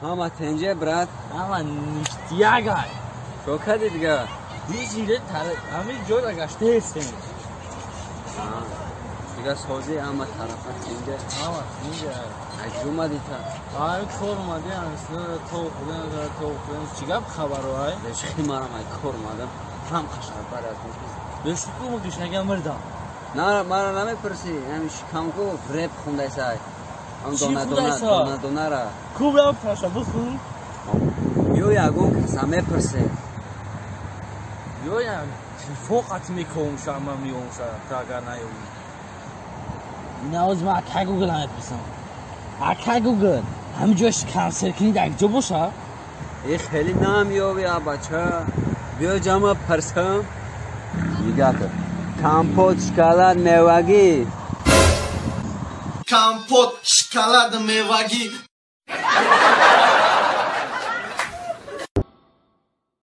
Mama tenge brat. Ama ништягай. Что кадидга? Дижире тара, ами ҷода гаштаесен. Дига сози ама тарафа тenge. Ама тenge. Ай ҷумадита. Ай кор мади анса то худен чигап хабаро ай. Бешхи марам ай кор мадам. Ҳам қашар барад. Бешуку мукишага мирдам. На мара намепирси, ами шикамку реп хундайсай. Ам дона. Кубрам таша бухун. Ё ягон самепирси. Ё я фоқат мекомша ама миомша тага наё. Инаоз ма кагугл намепирсам. Акагугл. ҳамҷош канцеркини дагҷо боша? Эх хели намёви абача. Биё ҷама парсам. Дигак. Компот, шоколад, мевагӣ. Компот, шоколад, мевагӣ.